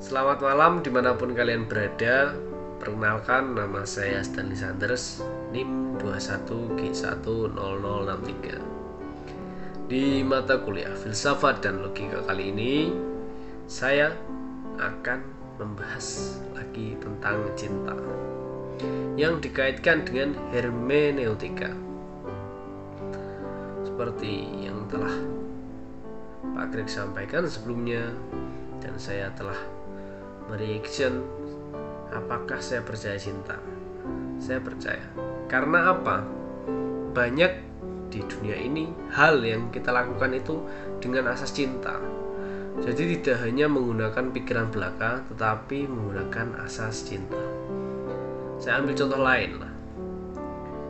Selamat malam dimanapun kalian berada. Perkenalkan, nama saya Stanley Sanders, NIM 21G10063. Di mata kuliah Filsafat dan Logika kali ini, saya akan membahas lagi tentang cinta yang dikaitkan dengan hermeneutika. Seperti yang telah Pak Greg sampaikan sebelumnya, dan saya telah mereaction, apakah saya percaya cinta? Saya percaya. Karena apa? Banyak di dunia ini hal yang kita lakukan itu dengan asas cinta. Jadi tidak hanya menggunakan pikiran belaka, tetapi menggunakan asas cinta. Saya ambil contoh lain lah.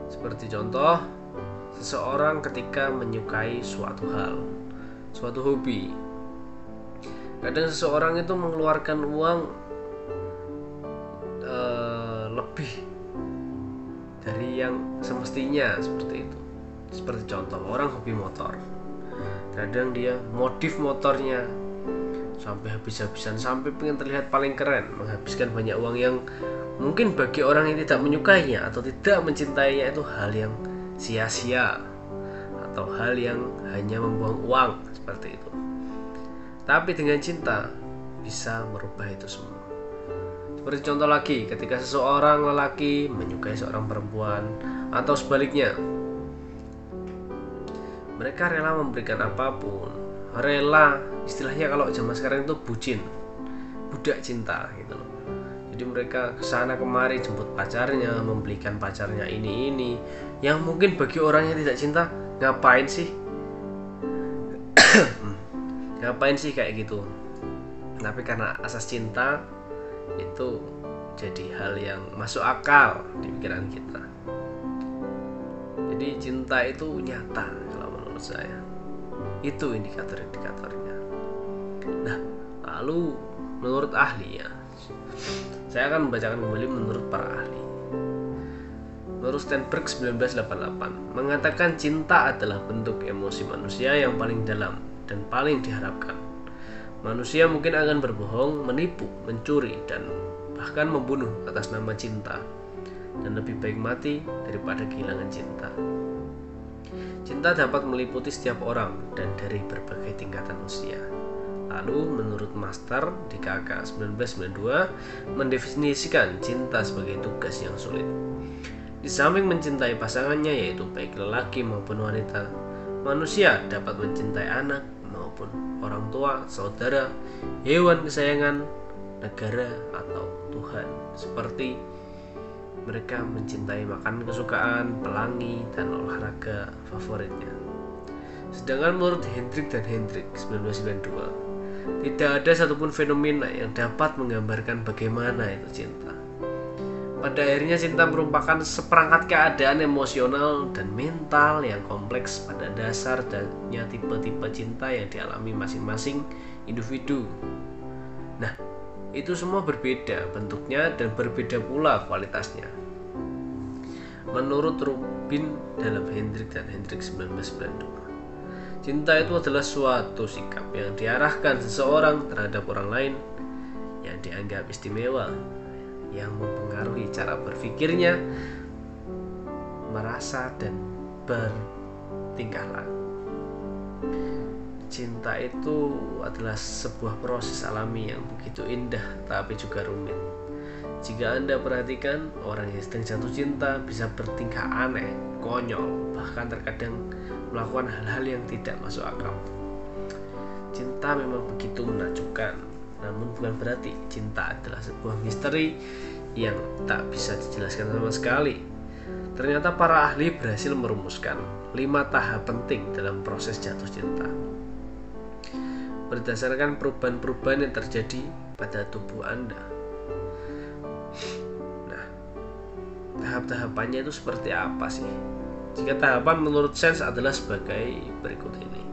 Seperti contoh seseorang ketika menyukai suatu hal, suatu hobi. Kadang seseorang itu mengeluarkan uang lebih dari yang semestinya, seperti itu. Seperti contoh orang hobi motor, kadang dia modif motornya sampai habis-habisan, sampai pengen terlihat paling keren, menghabiskan banyak uang yang mungkin bagi orang yang tidak menyukainya atau tidak mencintainya itu hal yang sia-sia atau hal yang hanya membuang uang, seperti itu. Tapi dengan cinta bisa merubah itu semua. Seperti contoh lagi, ketika seseorang lelaki menyukai seorang perempuan, atau sebaliknya, mereka rela memberikan apapun, rela, istilahnya kalau zaman sekarang itu bucin, budak cinta gitu loh. Jadi mereka kesana kemari jemput pacarnya, membelikan pacarnya ini, yang mungkin bagi orang yang tidak cinta, ngapain sih kayak gitu. Tapi karena asas cinta itu jadi hal yang masuk akal di pikiran kita. Jadi cinta itu nyata kalau menurut saya. Itu indikator-indikatornya. Nah, lalu menurut ahli ya, saya akan membacakan kembali menurut para ahli. Menurut Sternberg 1988 mengatakan cinta adalah bentuk emosi manusia yang paling dalam dan paling diharapkan. Manusia mungkin akan berbohong, menipu, mencuri, dan bahkan membunuh atas nama cinta, dan lebih baik mati daripada kehilangan cinta. Cinta dapat meliputi setiap orang dan dari berbagai tingkatan usia. Lalu menurut Master di KK 1992 mendefinisikan cinta sebagai tugas yang sulit. Di samping mencintai pasangannya, yaitu baik lelaki maupun wanita, manusia dapat mencintai anak maupun orang tua, saudara, hewan kesayangan, negara, atau Tuhan. Seperti mereka mencintai makanan kesukaan, pelangi, dan olahraga favoritnya. Sedangkan menurut Hendrik dan Hendrik 1992, tidak ada satupun fenomena yang dapat menggambarkan bagaimana itu cinta. Pada akhirnya cinta merupakan seperangkat keadaan emosional dan mental yang kompleks pada dasarnya tipe-tipe cinta yang dialami masing-masing individu. Nah, itu semua berbeda bentuknya dan berbeda pula kualitasnya. Menurut Rubin dalam Hendrik dan Hendrik 1992, cinta itu adalah suatu sikap yang diarahkan seseorang terhadap orang lain yang dianggap istimewa, yang mempengaruhi cara berpikirnya, merasa, dan bertingkah laku. Cinta itu adalah sebuah proses alami yang begitu indah tapi juga rumit. Jika Anda perhatikan, orang yang sedang jatuh cinta bisa bertingkah aneh, konyol, bahkan terkadang melakukan hal-hal yang tidak masuk akal. Cinta memang begitu menakjubkan, namun bukan berarti cinta adalah sebuah misteri yang tak bisa dijelaskan sama sekali. Ternyata para ahli berhasil merumuskan 5 tahap penting dalam proses jatuh cinta, berdasarkan perubahan-perubahan yang terjadi pada tubuh Anda. Nah, tahap-tahapannya itu seperti apa sih? Jika tahapan menurut Sains adalah sebagai berikut ini.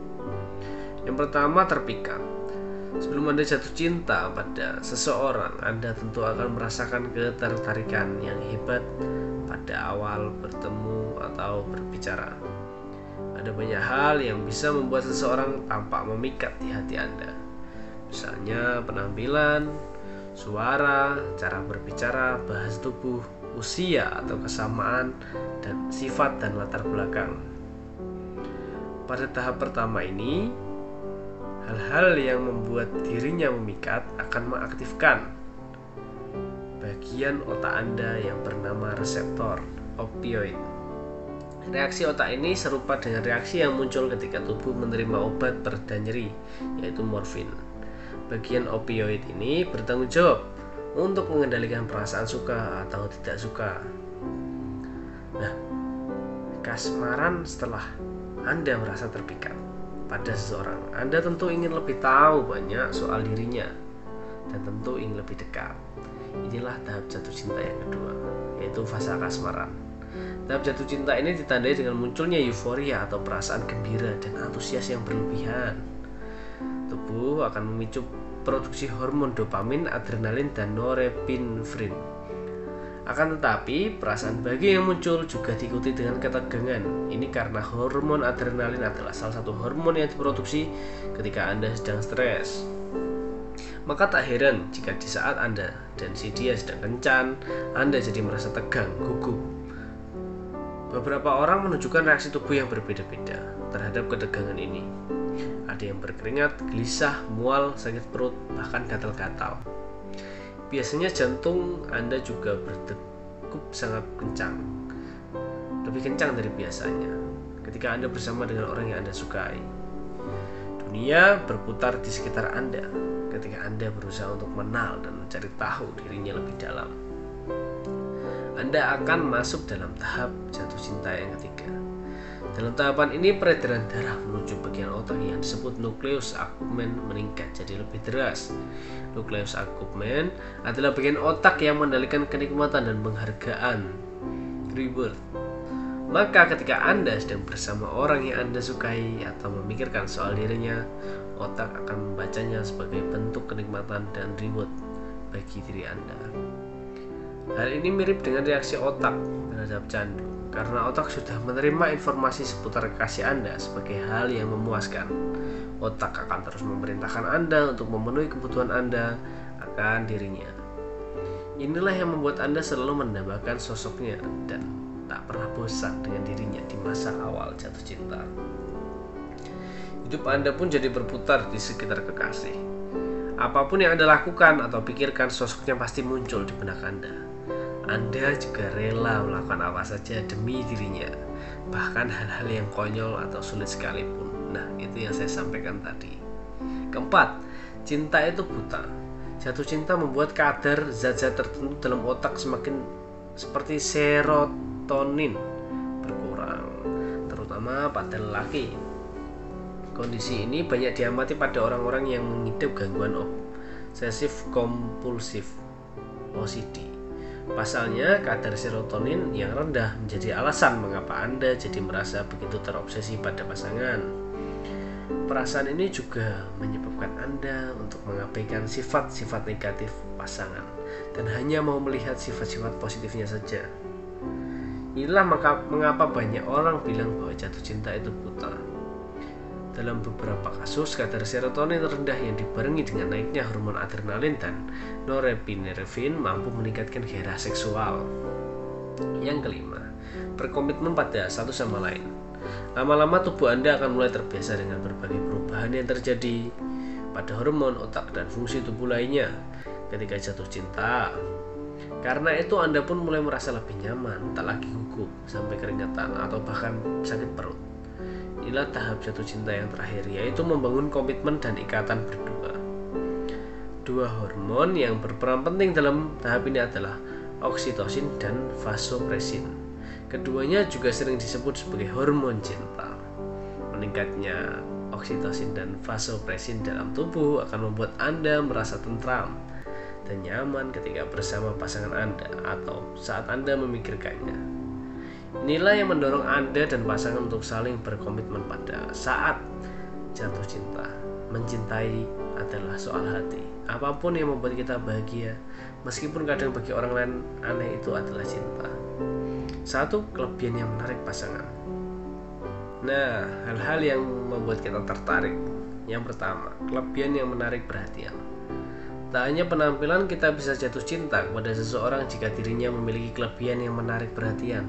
Yang pertama, terpikat. Sebelum Anda jatuh cinta pada seseorang, Anda tentu akan merasakan ketertarikan yang hebat pada awal bertemu atau berbicara. Ada banyak hal yang bisa membuat seseorang tampak memikat di hati Anda. Misalnya penampilan, suara, cara berbicara, bahasa tubuh, usia atau kesamaan, dan sifat dan latar belakang. Pada tahap pertama ini, hal-hal yang membuat dirinya memikat akan mengaktifkan bagian otak Anda yang bernama reseptor opioid. Reaksi otak ini serupa dengan reaksi yang muncul ketika tubuh menerima obat pereda nyeri, yaitu morfin. Bagian opioid ini bertanggung jawab untuk mengendalikan perasaan suka atau tidak suka. Nah, kasmaran setelah Anda merasa terpikat pada seseorang, Anda tentu ingin lebih tahu banyak soal dirinya dan tentu ingin lebih dekat. Inilah tahap jatuh cinta yang kedua, yaitu fase kasmaran. Tahap jatuh cinta ini ditandai dengan munculnya euforia atau perasaan gembira dan antusias yang berlebihan. Tubuh akan memicu produksi hormon dopamin, adrenalin, dan norepinefrin. Akan tetapi, perasaan bahagia yang muncul juga diikuti dengan ketegangan. Ini karena hormon adrenalin adalah salah satu hormon yang diproduksi ketika Anda sedang stres. Maka tak heran jika di saat Anda dan si dia sedang kencan, Anda jadi merasa tegang, gugup. Beberapa orang menunjukkan reaksi tubuh yang berbeda-beda terhadap ketegangan ini. Ada yang berkeringat, gelisah, mual, sakit perut, bahkan gatal-gatal. Biasanya jantung Anda juga berdegup sangat kencang, lebih kencang dari biasanya ketika Anda bersama dengan orang yang Anda sukai. Dunia berputar di sekitar Anda ketika Anda berusaha untuk mengenal dan mencari tahu dirinya lebih dalam. Anda akan masuk dalam tahap jatuh cinta yang ketiga. Dalam tahapan ini, peredaran darah menuju bagian otak yang disebut nukleus accumbens meningkat jadi lebih deras. Nukleus accumbens adalah bagian otak yang mengendalikan kenikmatan dan penghargaan, reward. Maka ketika Anda sedang bersama orang yang Anda sukai atau memikirkan soal dirinya, otak akan membacanya sebagai bentuk kenikmatan dan reward bagi diri Anda. Hal ini mirip dengan reaksi otak terhadap candu, karena otak sudah menerima informasi seputar kekasih Anda sebagai hal yang memuaskan. Otak akan terus memerintahkan Anda untuk memenuhi kebutuhan Anda akan dirinya. Inilah yang membuat Anda selalu mendambakan sosoknya dan tak pernah bosan dengan dirinya di masa awal jatuh cinta. Hidup Anda pun jadi berputar di sekitar kekasih. Apapun yang Anda lakukan atau pikirkan, sosoknya pasti muncul di benak Anda. Anda juga rela melakukan apa saja demi dirinya, bahkan hal-hal yang konyol atau sulit sekalipun. Nah, itu yang saya sampaikan tadi. Keempat, cinta itu buta. Jatuh cinta membuat kadar zat-zat tertentu dalam otak semakin seperti serotonin berkurang, terutama pada lelaki. Kondisi ini banyak diamati pada orang-orang yang mengidap gangguan obsesif kompulsif OCD. Pasalnya, kadar serotonin yang rendah menjadi alasan mengapa Anda jadi merasa begitu terobsesi pada pasangan. Perasaan ini juga menyebabkan Anda untuk mengabaikan sifat-sifat negatif pasangan dan hanya mau melihat sifat-sifat positifnya saja. Inilah mengapa banyak orang bilang bahwa jatuh cinta itu buta. Dalam beberapa kasus, kadar serotonin rendah yang dibarengi dengan naiknya hormon adrenalin dan norepinefrin mampu meningkatkan gairah seksual. Yang kelima, berkomitmen pada satu sama lain. Lama-lama tubuh Anda akan mulai terbiasa dengan berbagai perubahan yang terjadi pada hormon, otak, dan fungsi tubuh lainnya ketika jatuh cinta. Karena itu Anda pun mulai merasa lebih nyaman, tak lagi gugup sampai keringatan atau bahkan sakit perut. Inilah tahap jatuh cinta yang terakhir, yaitu membangun komitmen dan ikatan berdua. Dua hormon yang berperan penting dalam tahap ini adalah oksitosin dan vasopresin. Keduanya juga sering disebut sebagai hormon cinta. Meningkatnya oksitosin dan vasopresin dalam tubuh akan membuat Anda merasa tentram dan nyaman ketika bersama pasangan Anda atau saat Anda memikirkannya. Inilah yang mendorong Anda dan pasangan untuk saling berkomitmen pada saat jatuh cinta. Mencintai adalah soal hati. Apapun yang membuat kita bahagia, meskipun kadang bagi orang lain aneh, itu adalah cinta. Satu kelebihan yang menarik pasangan. Nah, hal-hal yang membuat kita tertarik. Yang pertama, kelebihan yang menarik perhatian. Tak hanya penampilan, kita bisa jatuh cinta kepada seseorang jika dirinya memiliki kelebihan yang menarik perhatian.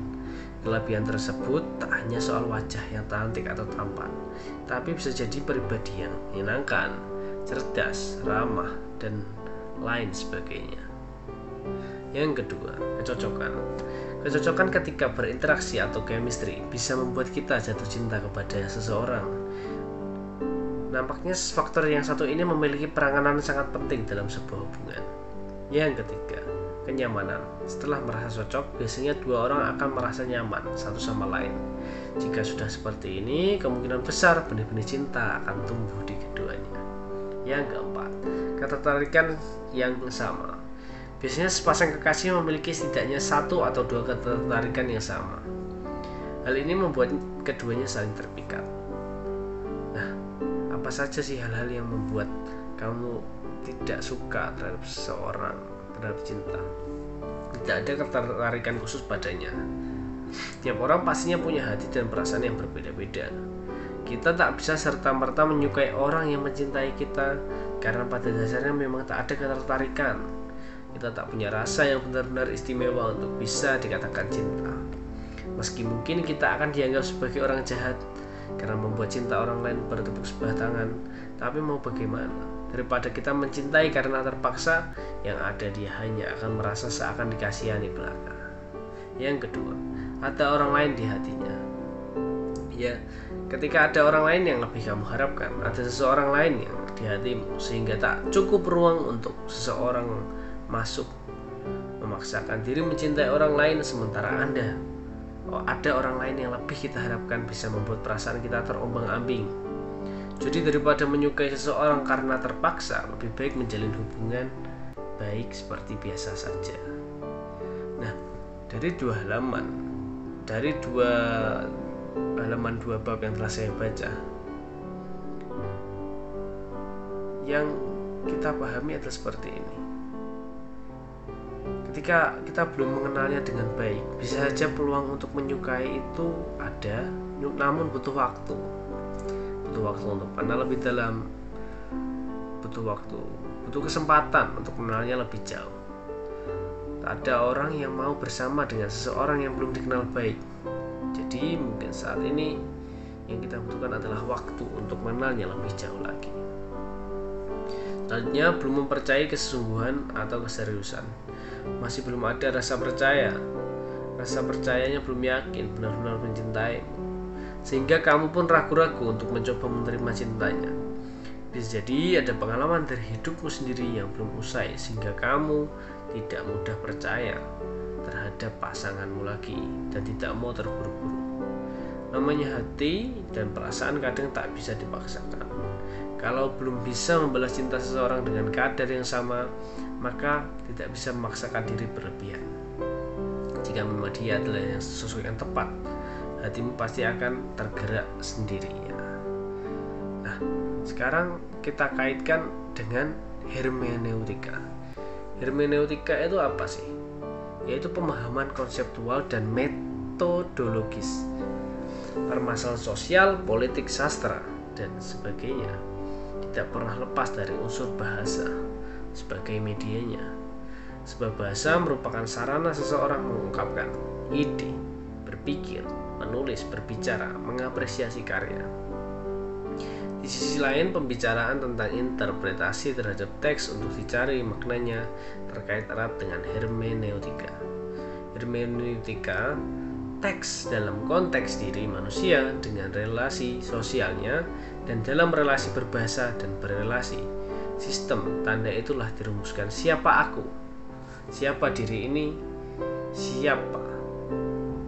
Kelebihan tersebut tak hanya soal wajah yang cantik atau tampan, tapi bisa jadi pribadi yang menyenangkan, cerdas, ramah, dan lain sebagainya. Yang kedua, kecocokan. Kecocokan ketika berinteraksi atau chemistry bisa membuat kita jatuh cinta kepada seseorang. Nampaknya faktor yang satu ini memiliki peranan sangat penting dalam sebuah hubungan. Yang ketiga, kenyamanan. Setelah merasa cocok, biasanya dua orang akan merasa nyaman satu sama lain. Jika sudah seperti ini, kemungkinan besar benih-benih cinta akan tumbuh di keduanya. Yang keempat, ketertarikan yang sama. Biasanya sepasang kekasih memiliki setidaknya satu atau dua ketertarikan yang sama. Hal ini membuat keduanya saling terpikat. Nah, apa saja sih hal-hal yang membuat kamu tidak suka terhadap seseorang, terhadap cinta? Tidak ada ketertarikan khusus padanya. Tiap orang pastinya punya hati dan perasaan yang berbeda-beda. Kita tak bisa serta-merta menyukai orang yang mencintai kita, karena pada dasarnya memang tak ada ketertarikan. Kita tak punya rasa yang benar-benar istimewa untuk bisa dikatakan cinta. Meski mungkin kita akan dianggap sebagai orang jahat karena membuat cinta orang lain bertepuk sebelah tangan, tapi mau bagaimana? Daripada kita mencintai karena terpaksa, yang ada dia hanya akan merasa seakan dikasihani belaka. Yang kedua, ada orang lain di hatinya. Ya, ketika ada orang lain yang lebih kamu harapkan, ada seseorang lain yang di hatimu, sehingga tak cukup ruang untuk seseorang masuk memaksakan diri mencintai orang lain, sementara ada orang lain yang lebih kita harapkan bisa membuat perasaan kita terombang-ambing. Jadi daripada menyukai seseorang karena terpaksa, lebih baik menjalin hubungan baik seperti biasa saja. Nah, dari dua bab yang telah saya baca, yang kita pahami adalah seperti ini. Ketika kita belum mengenalnya dengan baik, bisa saja peluang untuk menyukai itu ada, namun butuh waktu untuk kenal lebih dalam, butuh kesempatan untuk mengenalnya lebih jauh. Tak ada orang yang mau bersama dengan seseorang yang belum dikenal baik. Jadi mungkin saat ini yang kita butuhkan adalah waktu untuk mengenalnya lebih jauh lagi. Selanjutnya, belum mempercayai kesungguhan atau keseriusan. Masih belum ada rasa percaya. Rasa percayanya belum yakin benar-benar mencintaimu, sehingga kamu pun ragu-ragu untuk mencoba menerima cintanya. Bisa jadi ada pengalaman dari hidupmu sendiri yang belum usai, sehingga kamu tidak mudah percaya terhadap pasanganmu lagi dan tidak mau terburu-buru. Namanya hati dan perasaan kadang tak bisa dipaksakan. Kalau belum bisa membalas cinta seseorang dengan kadar yang sama, maka tidak bisa memaksakan diri berlebihan. Jika memang dia adalah yang sesuai yang tepat, hatimu pasti akan tergerak sendirinya. Nah, sekarang kita kaitkan dengan hermeneutika. Hermeneutika itu apa sih? Yaitu pemahaman konseptual dan metodologis permasalahan sosial, politik, sastra, dan sebagainya. Tidak pernah lepas dari unsur bahasa sebagai medianya. Sebab bahasa merupakan sarana seseorang mengungkapkan ide, berpikir, menulis, berbicara, mengapresiasi karya. Di sisi lain, pembicaraan tentang interpretasi terhadap teks untuk dicari maknanya terkait erat dengan hermeneutika. Hermeneutika, teks dalam konteks diri manusia dengan relasi sosialnya dan dalam relasi berbahasa dan berelasi. Sistem tanda itulah dirumuskan siapa aku, siapa diri ini, siapa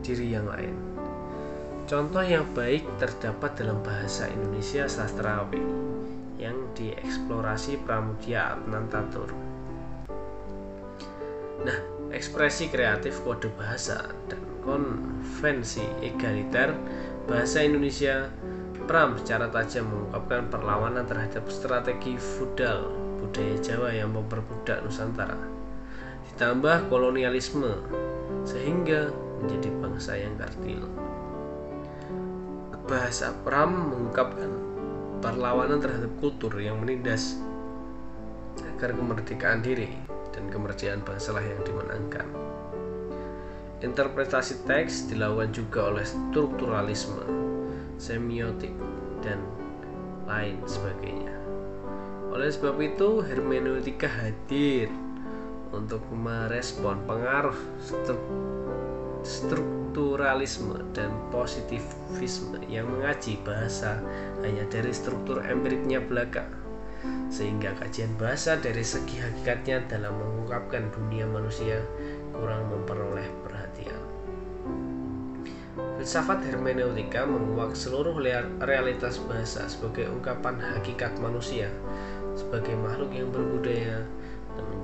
diri yang lain. Contoh yang baik terdapat dalam bahasa Indonesia sastrawi yang dieksplorasi Pramudia Atmantatur. Nah, ekspresi kreatif kode bahasa dan konvensi egaliter bahasa Indonesia Pram secara tajam mengungkapkan perlawanan terhadap strategi feudal budaya Jawa yang memperbudak Nusantara, ditambah kolonialisme sehingga menjadi bangsa yang kartil. Bahasa Pram mengungkapkan perlawanan terhadap kultur yang menindas agar kemerdekaan diri dan kemerdekaan bangsalah yang dimenangkan. Interpretasi teks dilakukan juga oleh strukturalisme, semiotik, dan lain sebagainya. Oleh sebab itu, hermeneutika hadir untuk merespon pengaruh strukturalisme dan positivisme yang mengaji bahasa hanya dari struktur empiriknya belaka, sehingga kajian bahasa dari segi hakikatnya dalam mengungkapkan dunia manusia kurang memperoleh perhatian. Filsafat hermeneutika menguak seluruh realitas bahasa sebagai ungkapan hakikat manusia sebagai makhluk yang berbudaya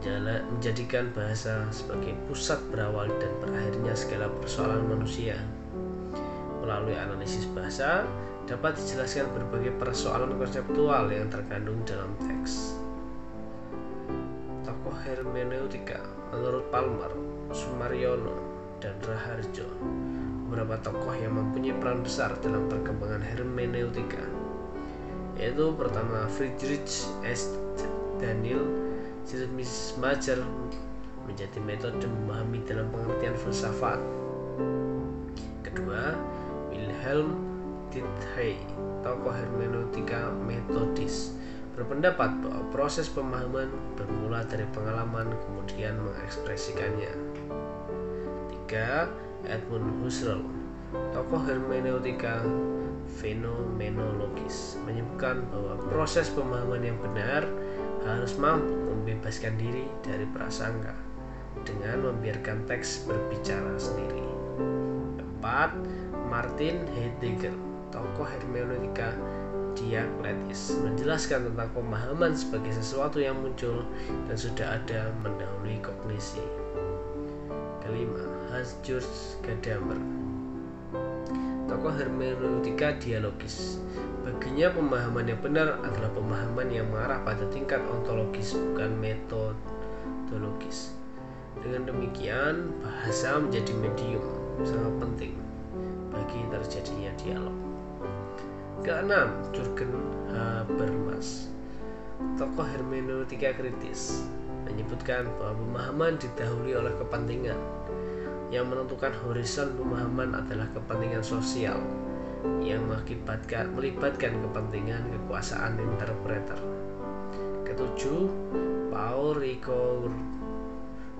dan menjadikan bahasa sebagai pusat berawal dan berakhirnya segala persoalan manusia. Melalui analisis bahasa dapat dijelaskan berbagai persoalan konseptual yang terkandung dalam teks. Tokoh hermeneutika menurut Palmer, Sumaryono, dan Raharjo, beberapa tokoh yang mempunyai peran besar dalam perkembangan hermeneutika, yaitu pertama Friedrich S. Daniel Schleiermacher menjadi metode memahami dalam pengertian filsafat. Kedua, Wilhelm Dilthey, tokoh hermeneutika metodis, berpendapat bahwa proses pemahaman bermula dari pengalaman kemudian mengekspresikannya. Tiga, Edmund Husserl, tokoh hermeneutika fenomenologis, menyebutkan bahwa proses pemahaman yang benar harus mampu membebaskan diri dari prasangka dengan membiarkan teks berbicara sendiri. Keempat, Martin Heidegger, tokoh hermeneutika dialektis, menjelaskan tentang pemahaman sebagai sesuatu yang muncul dan sudah ada mendahului kognisi. Kelima, Hans-Georg Gadamer, tokoh hermeneutika dialogis. Baginya pemahaman yang benar adalah pemahaman yang mengarah pada tingkat ontologis, bukan metodologis. Dengan demikian, bahasa menjadi medium sangat penting bagi terjadinya dialog. Keenam, Jürgen Habermas, tokoh hermeneutika kritis, menyebutkan bahwa pemahaman didahului oleh kepentingan. Yang menentukan horizon pemahaman adalah kepentingan sosial yang melibatkan kepentingan kekuasaan interpreter. Ketujuh, Paul Ricoeur,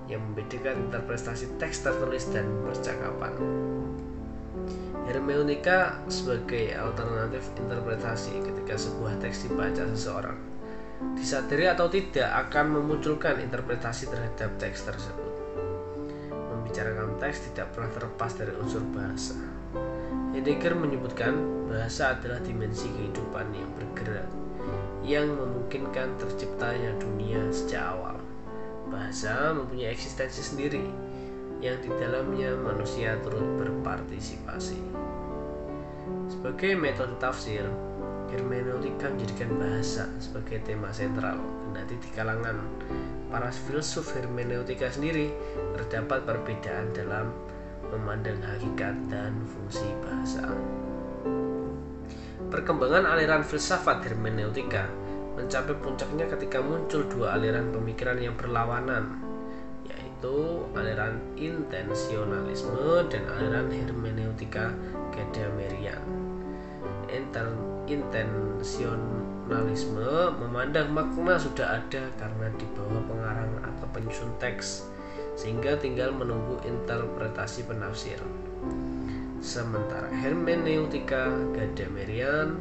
yang membedakan interpretasi teks tertulis dan percakapan. Hermeneutika sebagai alternatif interpretasi ketika sebuah teks dibaca seseorang, disadari atau tidak, akan memunculkan interpretasi terhadap teks tersebut. Membicarakan teks tidak pernah terlepas dari unsur bahasa. Heidegger menyebutkan bahasa adalah dimensi kehidupan yang bergerak, yang memungkinkan terciptanya dunia sejak awal. Bahasa mempunyai eksistensi sendiri, yang di dalamnya manusia turut berpartisipasi. Sebagai metode tafsir, hermeneutika menjadikan bahasa sebagai tema sentral. Kendati di kalangan para filsuf hermeneutika sendiri terdapat perbedaan dalam memandang hakikat dan fungsi bahasa. Perkembangan aliran filsafat hermeneutika mencapai puncaknya ketika muncul dua aliran pemikiran yang berlawanan, yaitu aliran intensionalisme dan aliran hermeneutika Gadamerian. Intensionalisme memandang makna sudah ada karena di bawah pengarang atau penyusun teks, sehingga tinggal menunggu interpretasi penafsir. Sementara hermeneutika Gadamerian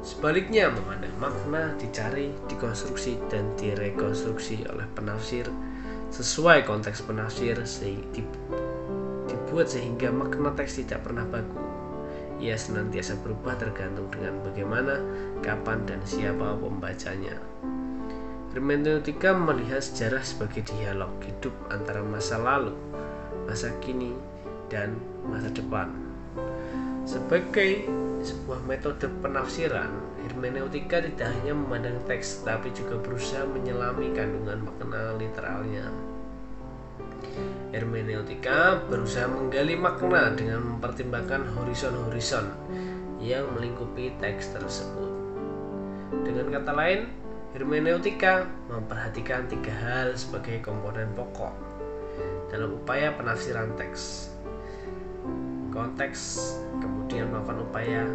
sebaliknya memandang makna dicari, dikonstruksi, dan direkonstruksi oleh penafsir sesuai konteks penafsir, dibuat sehingga makna teks tidak pernah baku. Ia senantiasa berubah tergantung dengan bagaimana, kapan, dan siapa pembacanya. Hermeneutika melihat sejarah sebagai dialog hidup antara masa lalu, masa kini, dan masa depan. Sebagai sebuah metode penafsiran, hermeneutika tidak hanya memandang teks, tetapi juga berusaha menyelami kandungan makna literalnya. Hermeneutika berusaha menggali makna dengan mempertimbangkan horizon-horizon yang melingkupi teks tersebut. Dengan kata lain, Hermeneutika memperhatikan 3 hal sebagai komponen pokok dalam upaya penafsiran teks: konteks, kemudian melakukan upaya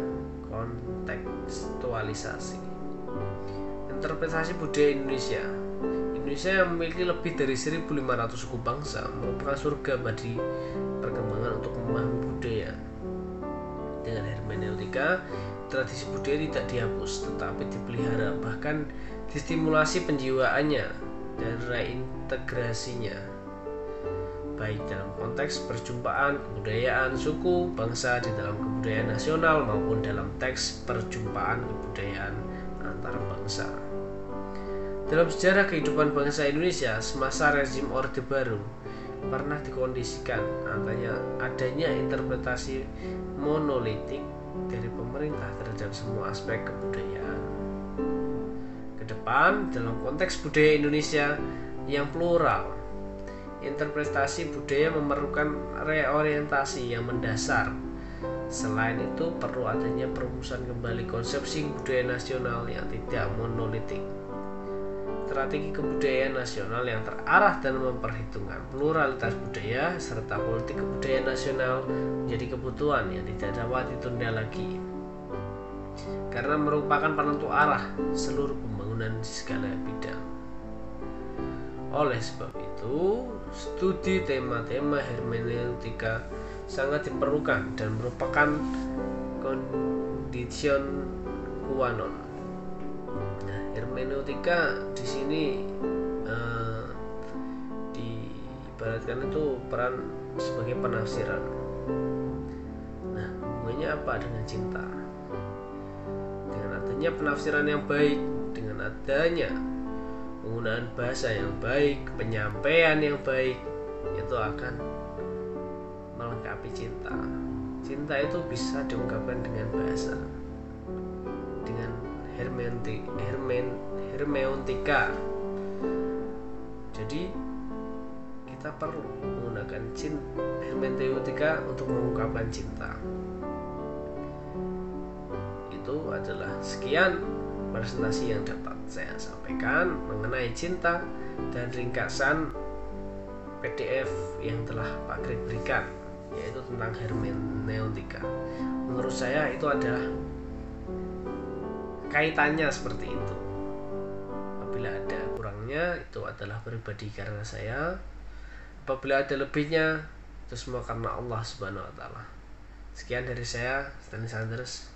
kontekstualisasi. Interpretasi budaya Indonesia. Indonesia yang memiliki lebih dari 1.500 suku bangsa merupakan surga bagi perkembangan untuk memahami budaya. Dengan hermeneutika, tradisi budaya tidak dihapus tetapi dipelihara, bahkan distimulasi penjiwaannya dan reintegrasinya, baik dalam konteks perjumpaan kebudayaan suku bangsa di dalam kebudayaan nasional maupun dalam teks perjumpaan kebudayaan antar bangsa. Dalam sejarah kehidupan bangsa Indonesia semasa rezim Orde Baru pernah dikondisikan adanya interpretasi monolitik dari pemerintah terhadap semua aspek kebudayaan. Kedepan, dalam konteks budaya Indonesia yang plural, interpretasi budaya memerlukan reorientasi yang mendasar. Selain itu, perlu adanya perumusan kembali konsepsi budaya nasional yang tidak monolitik. Strategi kebudayaan nasional yang terarah dan memperhitungkan pluralitas budaya serta politik kebudayaan nasional menjadi kebutuhan yang tidak dapat ditunda lagi, karena merupakan penentu arah seluruh pembangunan di segala bidang. Oleh sebab itu, studi tema-tema hermeneutika sangat diperlukan dan merupakan condition qua non. Hermeneutika di sini diibaratkan itu peran sebagai penafsiran. Nah, hubungannya apa dengan cinta? Dengan adanya penafsiran yang baik, dengan adanya penggunaan bahasa yang baik, penyampaian yang baik, itu akan melengkapi cinta. Cinta itu bisa diungkapkan dengan bahasa, dengan hermeneutika. Jadi kita perlu menggunakan hermeneutika untuk mengungkapkan cinta. Itu adalah sekian presentasi yang dapat saya sampaikan mengenai cinta dan ringkasan PDF yang telah Pak Krit berikan, yaitu tentang hermeneutika. Menurut saya itu adalah kaitannya seperti itu. Apabila ada kurangnya, itu adalah pribadi karena saya. Apabila ada lebihnya, itu semua karena Allah Subhanahu wa Ta'ala. Sekian dari saya, Stanis Sanders.